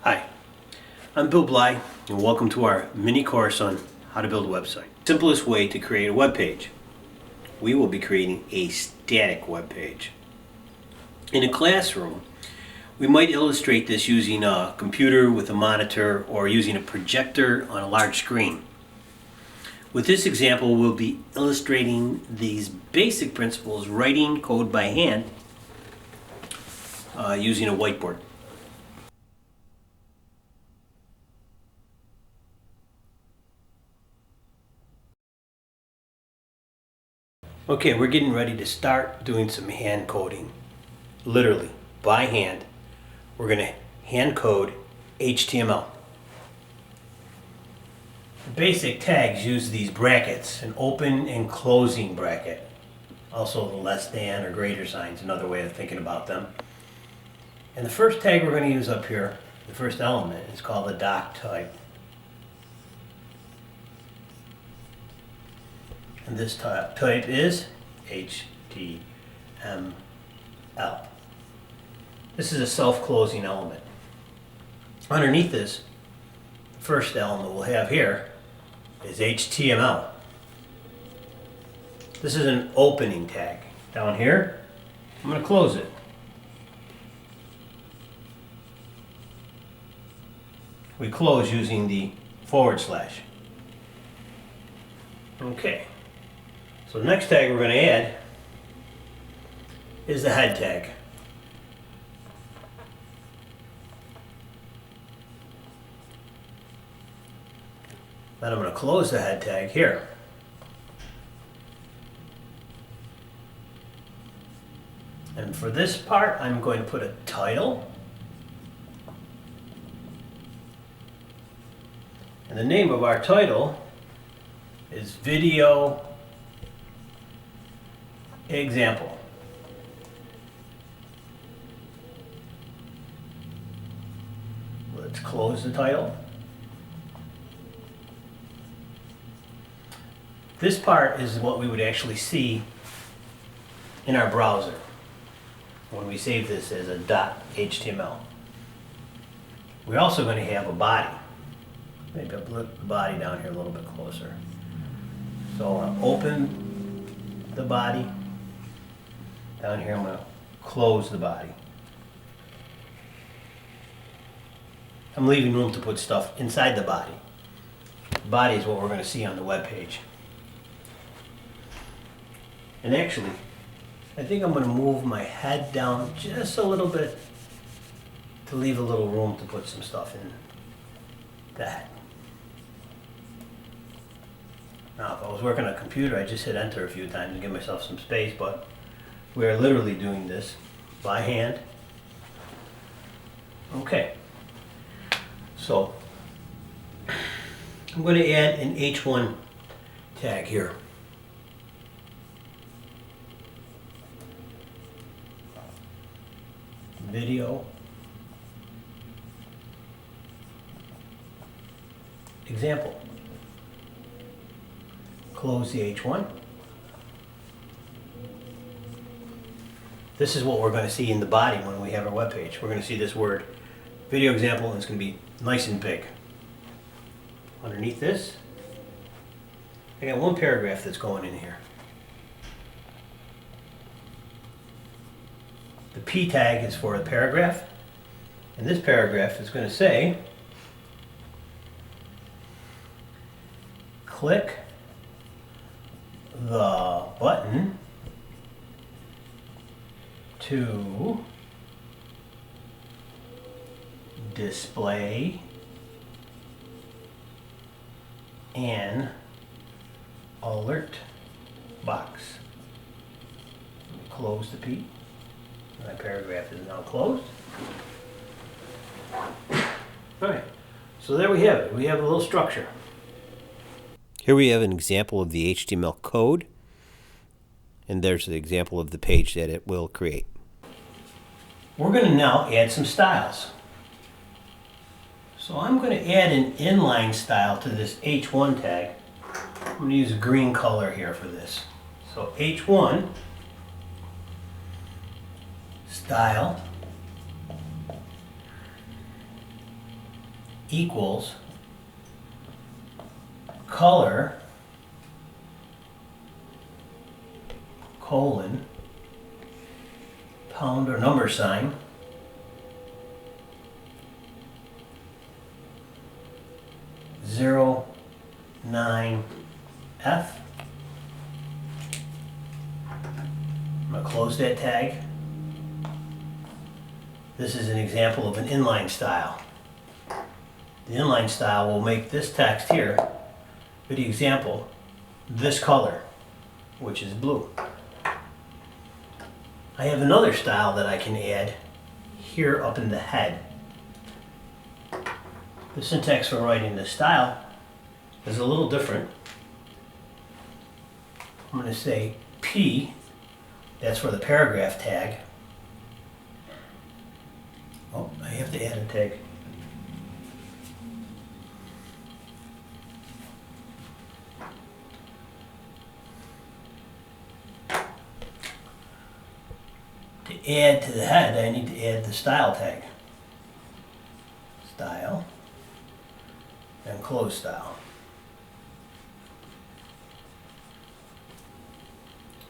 Hi, I'm Bill Bly, and welcome to our mini course on how to build a website. Simplest way to create a web page. We will be creating a static web page. In a classroom, we might illustrate this using a computer with a monitor or using a projector on a large screen. With this example, we'll be illustrating these basic principles, writing code by hand using a whiteboard. Okay, we're getting ready to start doing some hand coding. Literally, by hand. We're going to hand code HTML. The basic tags use these brackets, an open and closing bracket. Also the less than or greater signs, another way of thinking about them. And the first tag we're going to use up here, the first element, is called the doc type. And this type is HTML. This is a self-closing element. Underneath this, the first element we'll have here is HTML. This is an opening tag. Down here, I'm going to close it. We close using the /. Okay. So the next tag we're going to add is the head tag. Then I'm going to close the head tag here. And for this part, I'm going to put a title. And the name of our title is Video Example. Let's close the title. This part is what we would actually see in our browser when we save this as a .html. We're also going to have a body. Maybe I'll put the body down here a little bit closer. So I'll open the body. Down here I'm going to close the body. I'm leaving room to put stuff inside the body. The body is what we're going to see on the web page. And actually, I think I'm going to move my head down just a little bit to leave a little room to put some stuff in that. Now, if I was working on a computer, I'd just hit enter a few times and give myself some space, but we are literally doing this by hand. Okay. So, I'm going to add an H1 tag here. Video example. Close the H1. This is what we're going to see in the body when we have our web page. We're going to see this word video example, and it's going to be nice and big. Underneath this, I got one paragraph that's going in here. The P tag is for a paragraph, and this paragraph is going to say, click the button to display an alert box. Close the P. My paragraph is now closed. Alright, so there we have it. We have a little structure. Here we have an example of the HTML code, and there's the example of the page that it will create. We're going to now add some styles. So I'm going to add an inline style to this H1 tag. I'm going to use a green color here for this. So H1 style equals color colon pound or number sign zero 9F. I'm going to close that tag. This is an example of an inline style. The inline style will make this text here, for the example, this color, which is blue. I have another style that I can add here up in the head. The syntax for writing this style is a little different. I'm going to say P, that's for the paragraph tag. Oh, I have to add a tag. To add to the head, I need to add the style tag. Style, and close style.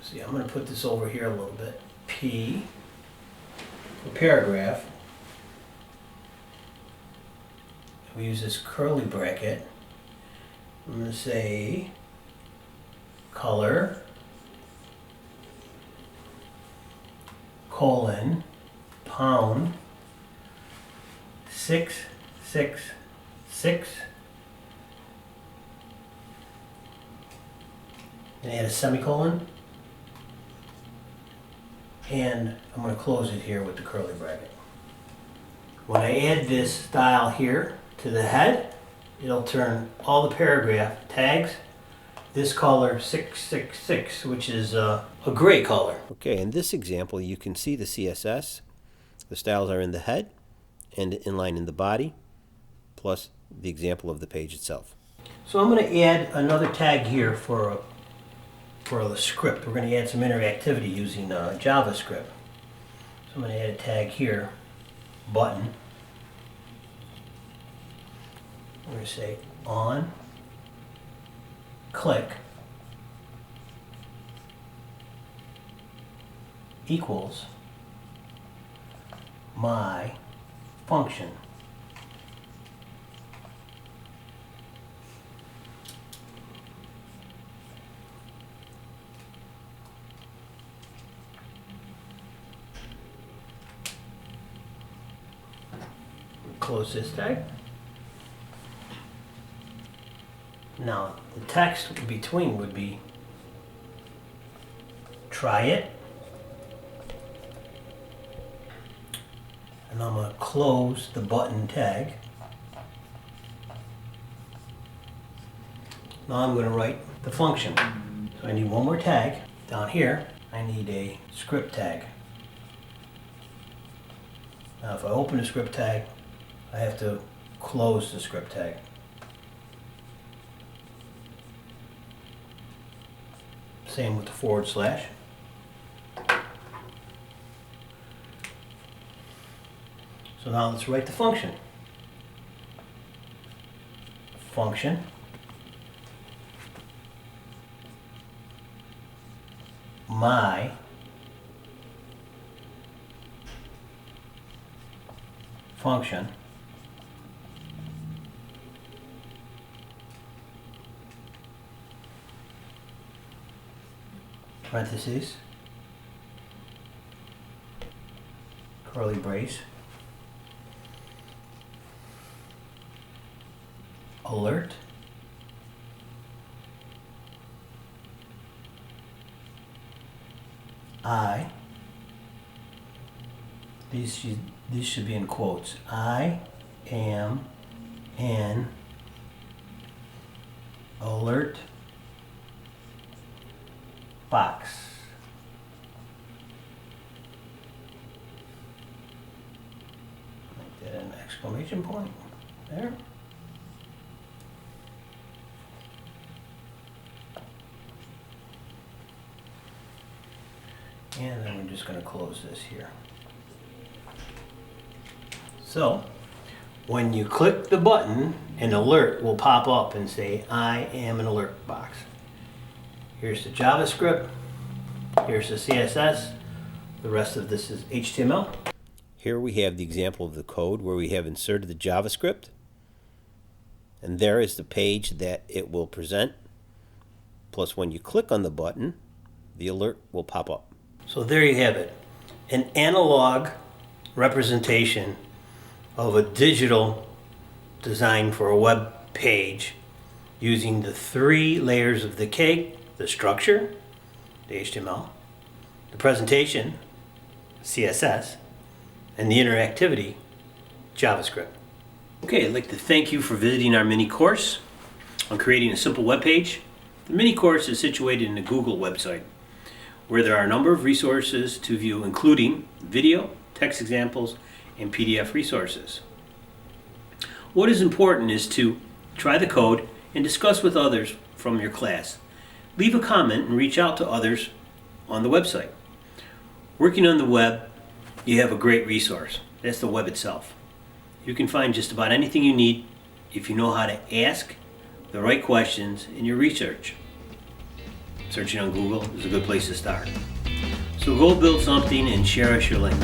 See, I'm going to put this over here a little bit. P, for paragraph. We use this curly bracket. I'm going to say color colon pound 666 and add a semicolon, and I'm going to close it here with the curly bracket. When I add this style here to the head, it'll turn all the paragraph tags this color 666, which is a gray color. Okay, in this example you can see the CSS. The styles are in the head and inline in the body, plus the example of the page itself. So I'm going to add another tag here for the script. We're going to add some interactivity using JavaScript. So I'm going to add a tag here, button. I'm going to say on, click, equals my function. Close this tag. Now the text in between would be try it, and I'm going to close the button tag. Now I'm going to write the function. So I need one more tag. Down here I need a script tag. Now if I open the script tag, I have to close the script tag. Same with the forward slash. So now let's write the function. Function my function parentheses curly brace alert I, these should be in quotes, I am an alert box. Make that an exclamation point there. And then we're just going to close this here. So When you click the button, an alert will pop up and say, I am an alert box. Here's the JavaScript, here's the CSS, the rest of this is HTML. Here we have the example of the code where we have inserted the JavaScript, and there is the page that it will present. Plus, when you click on the button, the alert will pop up. So there you have it, an analog representation of a digital design for a web page using the 3 layers of the cake: the structure, the HTML, the presentation, CSS, and the interactivity, JavaScript. Okay, I'd like to thank you for visiting our mini course on creating a simple web page. The mini course is situated in the Google website, where there are a number of resources to view, including video, text examples, and PDF resources. What is important is to try the code and discuss with others from your class. Leave a comment and reach out to others on the website. Working on the web, you have a great resource. That's the web itself. You can find just about anything you need if you know how to ask the right questions in your research. Searching on Google is a good place to start. So go build something and share us your link.